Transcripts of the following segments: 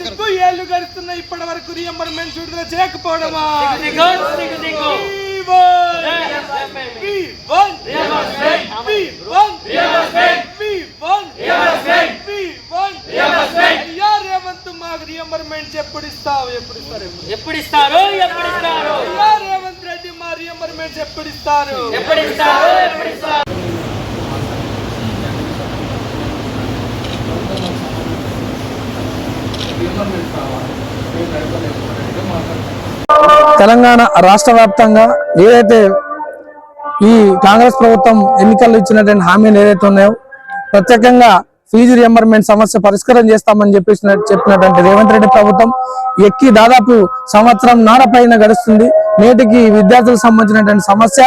సిగ్గు ఏళ్ళు గడుస్తున్న ఇప్పటి వరకు రియంబర్మెంట్ విడుదల చేయకపోవడమా? రేవంత్ మాకు రియంబర్మెంట్ ఎప్పుడు ఇస్తారు? రేవంత్ రెడ్డి మా రియంబర్మెంట్ ఎప్పుడు ఇస్తారు? తెలంగాణ రాష్ట్ర వ్యాప్తంగా ఏదైతే ఈ కాంగ్రెస్ ప్రభుత్వం ఎన్నికల్లో ఇచ్చినటువంటి హామీలు ఏదైతే ఉన్నాయో ప్రత్యేకంగా ఫీజు రియంబర్మెంట్ సమస్య పరిష్కారం చేస్తామని చెప్పినటువంటి రేవంత్ రెడ్డి ప్రభుత్వం ఎక్కి దాదాపు సంవత్సరం పైన గడుస్తుంది. నేటికి విద్యార్థులకు సంబంధించినటువంటి సమస్య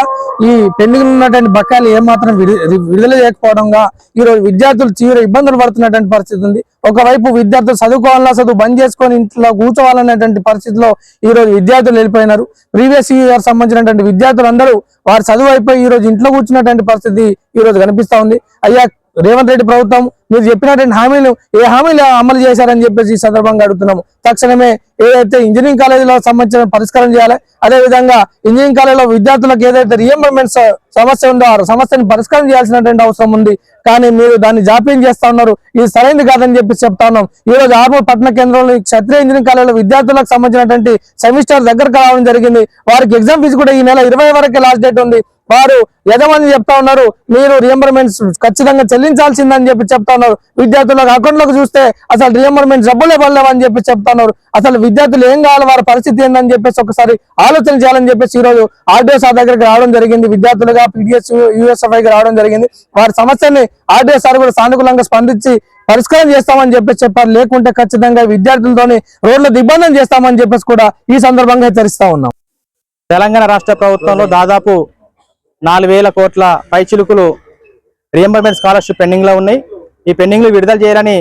ఈ పెండింగ్ ఉన్నటువంటి బకాయిలు ఏమాత్రం విడుదల చేయకపోవడంగా ఈరోజు విద్యార్థులు తీవ్ర ఇబ్బందులు పడుతున్నటువంటి పరిస్థితి ఉంది. ఒకవైపు విద్యార్థులు చదువుకోవాలన్నా చదువు బంద్ చేసుకొని ఇంట్లో కూర్చోవాలనేటువంటి పరిస్థితిలో ఈరోజు విద్యార్థులు వెళ్ళిపోయినారు. ప్రీవియస్ ఇయర్ సంబంధించినటువంటి విద్యార్థులు అందరూ వారి చదువు అయిపోయి ఈ రోజు ఇంట్లో కూర్చున్నటువంటి పరిస్థితి ఈ రోజు కనిపిస్తా ఉంది. అయ్యా రేవంత్ రెడ్డి ప్రభుత్వం మీరు చెప్పినటువంటి హామీలు ఏ హామీలు అమలు చేశారని చెప్పేసి ఈ సందర్భంగా అడుగుతున్నాము. తక్షణమే ఏదైతే ఇంజనీరింగ్ కాలేజీలో సంబంధించిన పరిష్కారం చేయాలి, అదేవిధంగా ఇంజనీరింగ్ కాలేజీలో విద్యార్థులకు ఏదైతే రియంబర్మెంట్స్ సమస్య ఉందో ఆ సమస్యను పరిష్కారం చేయాల్సినటువంటి అవసరం ఉంది. కానీ మీరు దాన్ని జాప్యం చేస్తా ఉన్నారు. ఇది సరైనది కాదని చెప్పి చెప్తా ఉన్నాం. ఈ రోజు ఆర్మూర్ పట్టణ కేంద్రంలో క్షత్రియ ఇంజనీరింగ్ కాలేజీలో విద్యార్థులకు సంబంధించినటువంటి సెమిస్టర్ దగ్గరకు రావడం జరిగింది. వారికి ఎగ్జామ్ ఫీజు కూడా ఈ నెల 20 వరకే లాస్ట్ డేట్ ఉంది. వారు యజమాని చెప్తా ఉన్నారు మీరు రియంబర్మెంట్స్ ఖచ్చితంగా చెల్లించాల్సిందని చెప్పి చెప్తా ఉన్నారు. విద్యార్థులకు అకౌంట్లోకి చూస్తే అసలు రియంబర్మెంట్స్ డబ్బులే పడలేవని చెప్పి చెప్తా ఉన్నారు. అసలు విద్యార్థులు ఏం కావాలి, వారి పరిస్థితి ఏందని చెప్పేసి ఒకసారి ఆలోచన చేయాలని చెప్పేసి ఈ రోజు ఆర్డీఓ సార్ దగ్గరికి రావడం జరిగింది. విద్యార్థులుగా పీడిఎస్ యూఎస్ఎఫ్ఐకి రావడం జరిగింది. వారి సమస్యని ఆర్డీఓ సార్ కూడా సానుకూలంగా స్పందించి పరిష్కారం చేస్తామని చెప్పేసి చెప్పారు. లేకుంటే ఖచ్చితంగా విద్యార్థులతోని రోడ్ల దిగ్బంధం చేస్తామని చెప్పేసి కూడా ఈ సందర్భంగా హెచ్చరిస్తా ఉన్నాం. తెలంగాణ రాష్ట్ర ప్రభుత్వంలో దాదాపు 4,000 కోట్ల పైచిలుకులు రియంబర్మెంట్ స్కాలర్షిప్ పెండింగ్ లో ఉన్నాయి. ఈ పెండింగ్లు విడుదల చేయాలని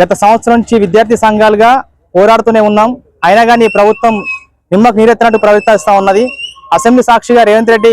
గత సంవత్సరం నుంచి విద్యార్థి సంఘాలుగా పోరాడుతూనే ఉన్నాం. అయినా కానీ ప్రభుత్వం నిమ్మకు నీరెత్తినట్టు ప్రవర్తిస్తా ఉన్నది. అసెంబ్లీ సాక్షిగా రేవంత్ రెడ్డి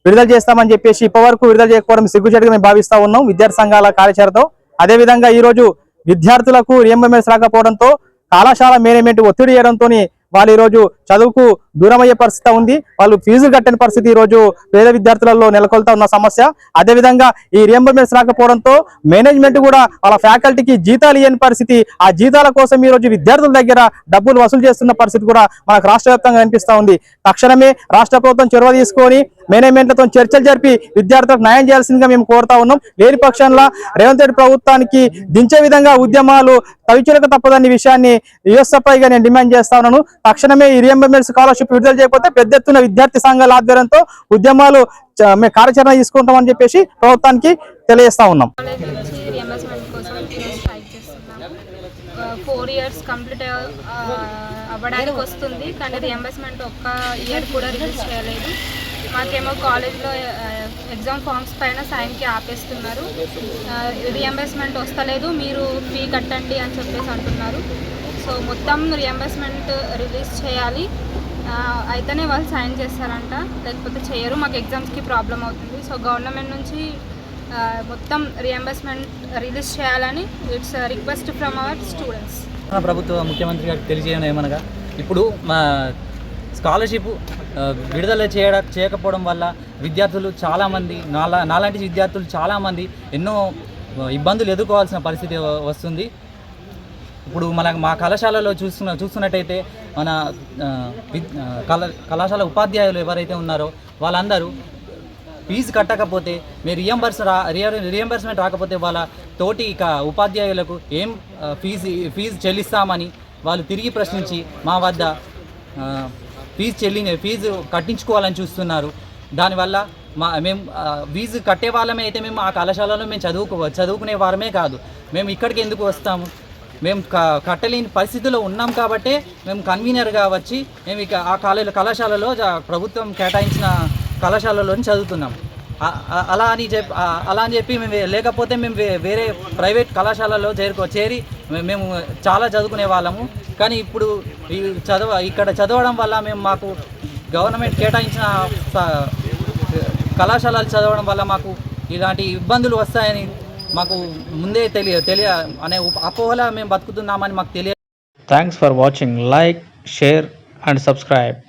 విడుదల చేస్తామని చెప్పేసి ఇప్పటివరకు విడుదల చేయకపోవడం సిగ్గుచేటుగా మేము భావిస్తా ఉన్నాం విద్యార్థి సంఘాల కార్యాచరణతో. అదేవిధంగా ఈ రోజు విద్యార్థులకు రియంబర్మెంట్స్ రాకపోవడంతో కళాశాల మేనేజ్మెంట్ ఒత్తిడి చేయడంతో వాళ్ళు ఈ రోజు చదువుకు దూరమయ్యే పరిస్థితి ఉంది. వాళ్ళు ఫీజులు కట్టని పరిస్థితి ఈ రోజు పేద విద్యార్థులలో నెలకొల్తా ఉన్న సమస్య. అదేవిధంగా ఈ రియంబర్మెంట్స్ రాకపోవడంతో మేనేజ్మెంట్ కూడా వాళ్ళ ఫ్యాకల్టీకి జీతాలు ఇవ్వని పరిస్థితి. ఆ జీతాల కోసం ఈ రోజు విద్యార్థుల దగ్గర డబ్బులు వసూలు చేస్తున్న పరిస్థితి కూడా మనకు రాష్ట్ర వ్యాప్తంగా కనిపిస్తా ఉంది. తక్షణమే రాష్ట్ర ప్రభుత్వం చొరవ తీసుకొని మేనేజ్మెంట్లతో చర్చలు జరిపి విద్యార్థులకు న్యాయం చేయాల్సిందిగా మేము కోరుతా ఉన్నాం. లేని పక్షంలో రేవంత్ రెడ్డి ప్రభుత్వానికి దించే విధంగా ఉద్యమాలు తవిచులకు తప్పదన్న విషయాన్ని యూఎస్ఎఫ్ఐగా నేను డిమాండ్ చేస్తా ఉన్నాను. తక్షణమే ఈ రియంబర్మెంట్ స్కాలర్షిప్ విడుదల చేయకపోతే పెద్ద ఎత్తున విద్యార్థి సంఘాల ఆధ్వర్యంతో ఉద్యమాలు మేము కార్యాచరణ తీసుకుంటామని చెప్పేసి ప్రభుత్వానికి తెలియజేస్తా ఉన్నాం. 4 years కంప్లీట్ అవ్వడానికి వస్తుంది కానీ రియంబర్స్మెంట్ ఒక్క ఇయర్ కూడా రిలీజ్ చేయలేదు. మాకేమో కాలేజ్లో ఎగ్జామ్ ఫామ్స్ పైన సైన్కి ఆపేస్తున్నారు. రియంబర్స్మెంట్ వస్తలేదు, మీరు ఫీ కట్టండి అని చెప్పేసి అంటున్నారు. సో మొత్తం రియంబర్స్మెంట్ రిలీజ్ చేయాలి, అయితేనే వాళ్ళు సైన్ చేస్తారంట, లేకపోతే చేయరు. మాకు ఎగ్జామ్స్కి ప్రాబ్లం అవుతుంది. సో గవర్నమెంట్ నుంచి మొత్తం రియంబర్స్మెంట్ రిలీజ్ చేయాలని it's request from our students. ప్రభుత్వ ముఖ్యమంత్రి గారికి తెలియజేయడం ఏమనగా ఇప్పుడు మా స్కాలర్షిప్ విడుదల చేయకపోవడం వల్ల విద్యార్థులు చాలామంది నాలాంటి విద్యార్థులు చాలామంది ఎన్నో ఇబ్బందులు ఎదుర్కోవాల్సిన పరిస్థితి వస్తుంది. ఇప్పుడు మా కళాశాలలో చూస్తున్నట్టయితే మన కళాశాల ఉపాధ్యాయులు ఎవరైతే ఉన్నారో వాళ్ళందరూ ఫీజు కట్టకపోతే మీరు రియంబర్స్మెంట్ రాకపోతే వాళ్ళ తోటి ఉపాధ్యాయులకు ఏం ఫీజు చెల్లిస్తామని వాళ్ళు తిరిగి ప్రశ్నించి మా వద్ద ఫీజు కట్టించుకోవాలని చూస్తున్నారు. దానివల్ల మేము ఫీజు కట్టే వాళ్ళమే అయితే మేము ఆ కళాశాలలో మేము చదువుకునే వారమే కాదు, మేము ఇక్కడికి ఎందుకు వస్తాము? మేము కట్టలేని పరిస్థితిలో ఉన్నాం కాబట్టే మేము కన్వీనర్గా వచ్చి మేము ఇక ఆ కళాశాలలో ప్రభుత్వం కేటాయించిన కళాశాలలోని చదువుతున్నాం. అలా అని చెప్పి మేము లేకపోతే మేము వేరే ప్రైవేట్ కళాశాలలో చేరి మేము చాలా చదువుకునే వాళ్ళము. కానీ ఇప్పుడు ఇక్కడ చదవడం వల్ల మాకు గవర్నమెంట్ కేటాయించిన కళాశాలలు చదవడం వల్ల మాకు ఇలాంటి ఇబ్బందులు వస్తాయని మాకు ముందే తెలియ అనే అపోహల మేము బతుకుతున్నామని మాకు తెలియ Thanks for watching. Like, share and subscribe.